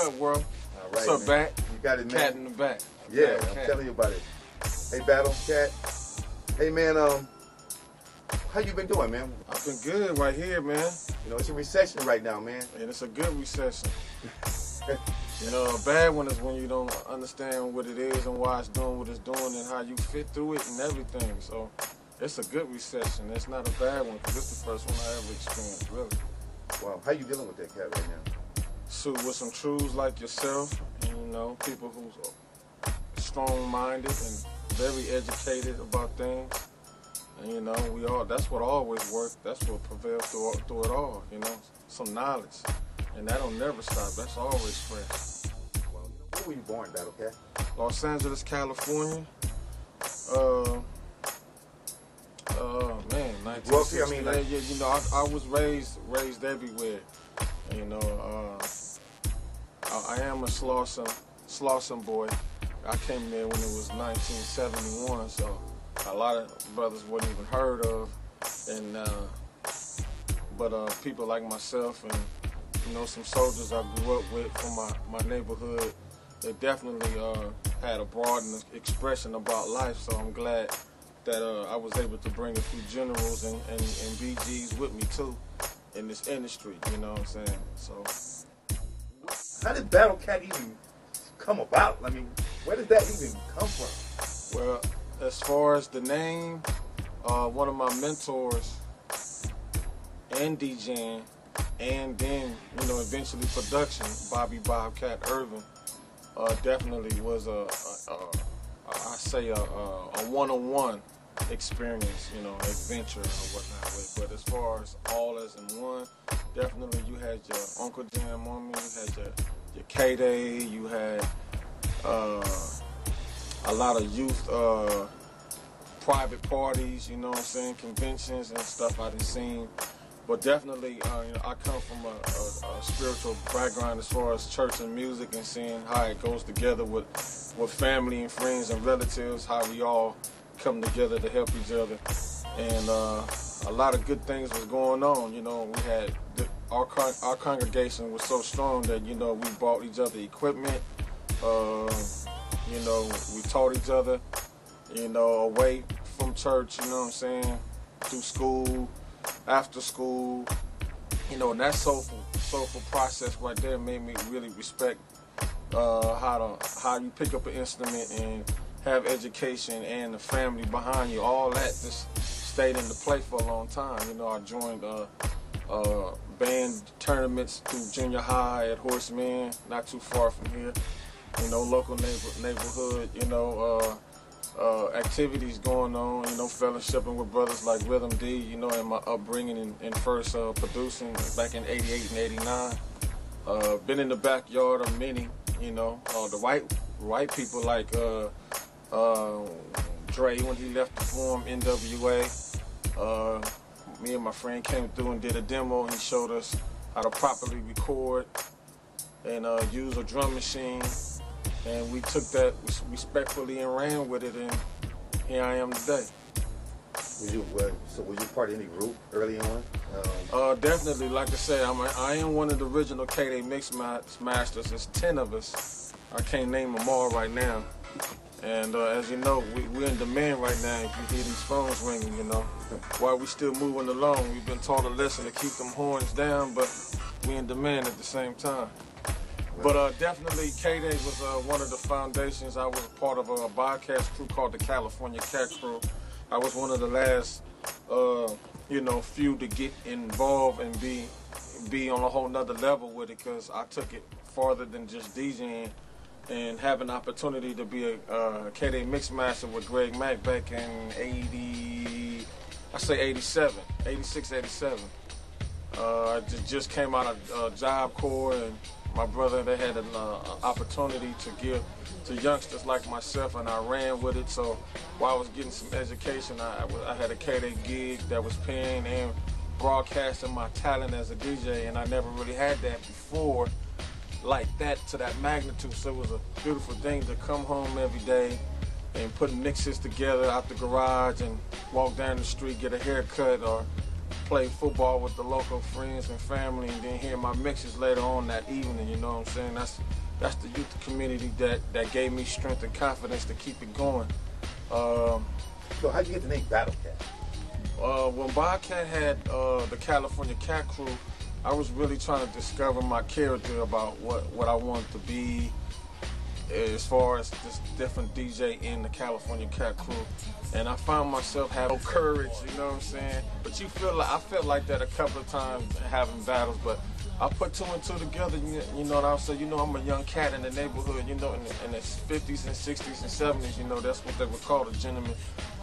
up, world? All right, What's up, man. Bat? You got it, man. Cat in the back. Yeah, BattleCat. I'm telling you about it. Hey, BattleCat. Hey, man, how you been doing, man? I've been good right here, man. You know, it's a recession right now, man. And it's a good recession. You know, a bad one is when you don't understand what it is and why it's doing what it's doing and how you fit through it and everything. So it's a good recession. It's not a bad one because it's the first one I ever experienced, really. Wow, how you dealing with that cat right now? So with some truths like yourself, and, you know, people who's strong-minded and very educated about things. And, you know, that's what always worked. That's what prevails through it all, you know, some knowledge. And that'll never stop. That's always fresh. Well, where were you born, BattleCat? Los Angeles, California. Man, 1960. I mean, like, yeah, you know, I was raised everywhere. You know, I am a Slauson boy. I came there when it was 1971, so a lot of brothers wasn't even heard of. And but people like myself and, you know, some soldiers I grew up with from my neighborhood, they definitely had a broad expression about life. So I'm glad that I was able to bring a few generals and BGs with me too in this industry. You know what I'm saying? So how did BattleCat even come about? I mean, where did that even come from? Well, as far as the name, one of my mentors and DJing, and then, you know, eventually production, Bobby Bobcat Irvin, definitely was a one-on-one experience, you know, adventure or whatnot. But as far as all as in one, definitely you had your Uncle Jam on me, you had your K-Day, you had a lot of youth private parties, you know what I'm saying, conventions and stuff I done seen. But definitely, you know, I come from a spiritual background as far as church and music and seeing how it goes together with family and friends and relatives, how we all come together to help each other. And a lot of good things was going on. You know, we had our congregation was so strong that, you know, we bought each other equipment. You know, we taught each other, you know, away from church, you know what I'm saying, through school, after school, you know, and that soulful process right there made me really respect how you pick up an instrument and have education and the family behind you. All that just stayed into play for a long time. You know, I joined band tournaments through junior high at Horseman, not too far from here. You know, local neighborhood, you know, activities going on, you know, fellowshipping with brothers like Rhythm D, you know, in my upbringing and first producing back in 88 and 89. Been in the backyard of many, you know, the white people like Dre when he left to form NWA. Me and my friend came through and did a demo. He showed us how to properly record and use a drum machine. And we took that respectfully and ran with it, and here I am today. So were you part of any group early on? Definitely, like I said, I am one of the original K-Day Mix Masters. There's 10 of us. I can't name them all right now. And as you know, we're in demand right now. If you hear these phones ringing, you know, while we still moving along, we've been taught a lesson to keep them horns down, but we're in demand at the same time. But definitely, K-Day was one of the foundations. I was a part of a broadcast crew called the California Cat Crew. I was one of the last, you know, few to get involved and be on a whole nother level with it, because I took it farther than just DJing and have an opportunity to be a K-Day Mix Master with Greg Mack back in 86, 87. I just came out of Job Corps, and my brother, they had an opportunity to give to youngsters like myself, and I ran with it. So while I was getting some education, I had a K-Day gig that was paying and broadcasting my talent as a DJ, and I never really had that before like that to that magnitude. So it was a beautiful thing to come home every day and put mixes together out the garage and walk down the street, get a haircut, or play football with the local friends and family, and then hear my mixes later on that evening. You know what I'm saying? That's the youth community that gave me strength and confidence to keep it going. So how'd you get the name BattleCat? When BattleCat had the California Cat Crew, I was really trying to discover my character about what I wanted to be as far as this different DJ in the California Cat Crew. And I found myself having courage, you know what I'm saying? But I felt like that a couple of times having battles, but I put two and two together, you know what I'm saying? You know, I'm a young cat in the neighborhood, you know, in the 50s and 60s and 70s, you know, that's what they would call a gentleman.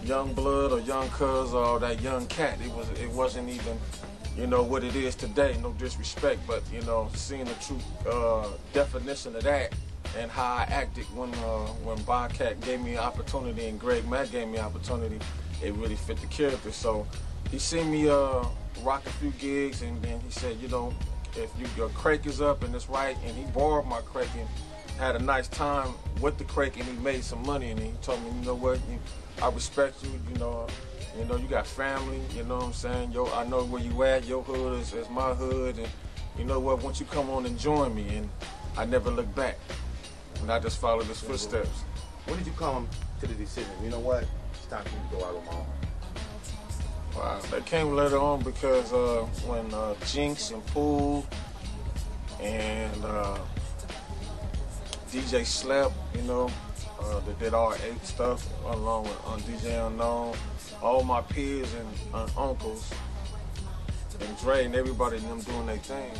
Young blood or young cuz or that young cat. It wasn't even, you know, what it is today, no disrespect, but, you know, seeing the true definition of that and how I acted when BattleCat gave me an opportunity and Greg Mack gave me an opportunity, it really fit the character. So he seen me rock a few gigs, and then he said, you know, if your crake is up and it's right, and he borrowed my crake and had a nice time with the crake, and he made some money, and he told me, you know what, I respect you, you know, you got family, you know what I'm saying, I know where you at, your hood is my hood, and you know what, once you come on and join me, and I never looked back, and I just followed his footsteps. When did you come to the decision, you know what, it's time for me to go out on my own? Wow, that came later on because when Jinx and Pool and DJ Slep, you know, that did all 8 stuff along with DJ Unknown, all my peers and uncles and Dre and everybody and them doing their thing,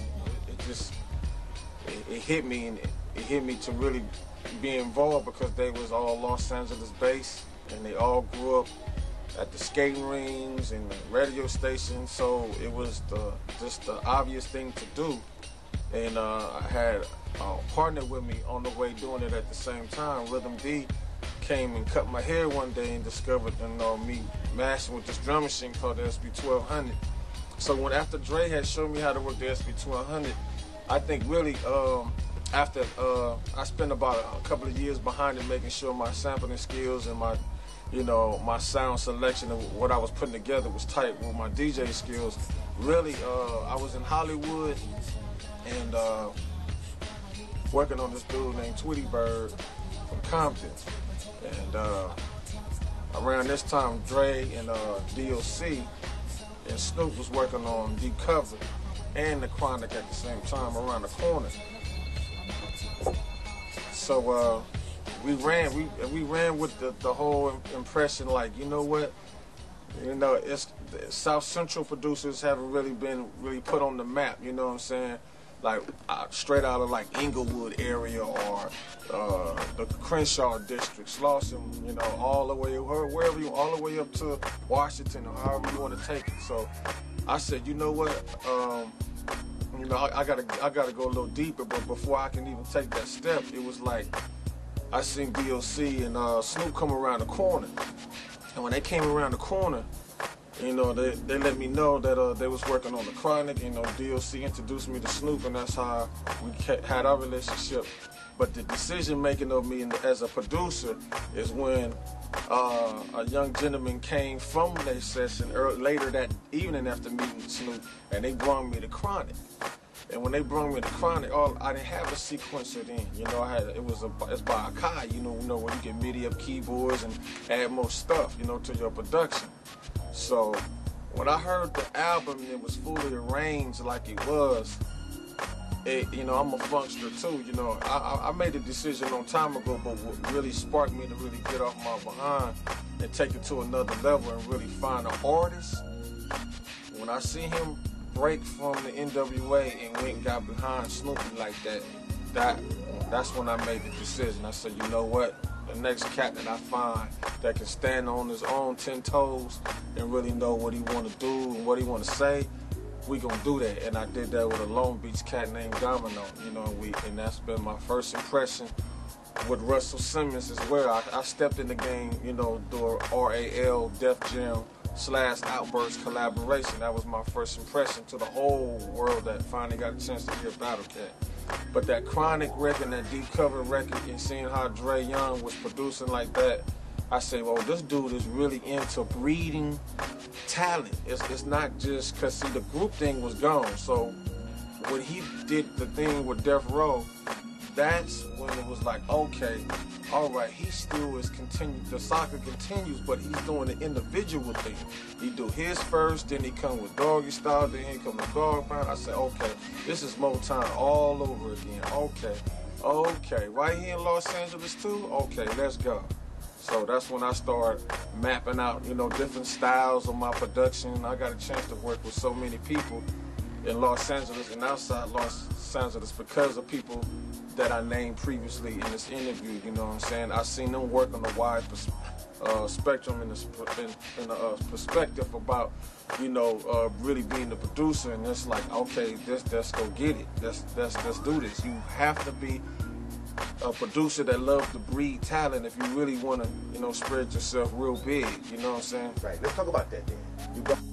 it hit me, and it hit me to really be involved because they was all Los Angeles based, and they all grew up at the skating rings and the radio stations, so it was just the obvious thing to do. And I had a partner with me on the way doing it at the same time. Rhythm D came and cut my hair one day and discovered, you know, me mashing with this drum machine called the SB1200. So after Dre had shown me how to work the SB1200, I think really after I spent about a couple of years behind it, making sure my sampling skills and my sound selection of what I was putting together was tight with my DJ skills. Really, I was in Hollywood and working on this dude named Tweety Bird from Compton. And around this time, Dre and DOC and Snoop was working on Deep Cover and The Chronic at the same time around the corner. So we ran with the whole impression, like, you know what, you know, it's South Central producers haven't really been put on the map, you know what I'm saying, like straight out of like Inglewood area or the Crenshaw district, Slauson, you know, all the way wherever you, all the way up to Washington or however you want to take it. So I said, you know what, you know, I gotta go a little deeper, but before I can even take that step, it was like I seen DOC and Snoop come around the corner, and when they came around the corner, you know, they let me know that they was working on The Chronic. You know, DOC introduced me to Snoop, and that's how we had our relationship. But the decision making of me as a producer is when a young gentleman came from their session later that evening after meeting Snoop, and they brought me The Chronic. And when they brought me The Chronic, I didn't have a sequencer then. You know, it's by Akai, you know, where you get MIDI up keyboards and add more stuff, you know, to your production. So when I heard the album and it was fully arranged like it was, you know, I'm a funkster too, you know. I made a decision a long time ago, but what really sparked me to really get off my behind and take it to another level and really find an artist. When I see him break from the NWA and went and got behind Snoopy like that's when I made the decision. I said, you know what? The next cat that I find that can stand on his own 10 toes and really know what he want to do and what he want to say, we gonna do that. And I did that with a Long Beach cat named Domino, you know, and that's been my first impression with Russell Simmons as well. I stepped in the game, you know, through a RAL Def Jam / Outburst collaboration. That was my first impression to the whole world that finally got a chance to hear BattleCat. But that Chronic record, that Deep Cover record, and seeing how Dre Young was producing like that, I say, well, this dude is really into breeding talent. It's not just because, see, the group thing was gone. So when he did the thing with Death Row, that's when it was like, okay, all right, he still is continuing, the saga continues, but he's doing the individual thing. He do his first, then he come with Doggy Style, then he come with Dog Pound. I said, okay, this is Motown all over again. Okay, right here in Los Angeles too? Okay, let's go. So that's when I started mapping out, you know, different styles of my production. I got a chance to work with so many people in Los Angeles and outside Los Angeles because of people that I named previously in this interview. You know what I'm saying? I seen them work on a wide spectrum in the perspective about, you know, really being the producer. And it's like, okay, let's go get it. Let's do this. You have to be a producer that loves to breed talent if you really want to, you know, spread yourself real big. You know what I'm saying? Right. Let's talk about that then.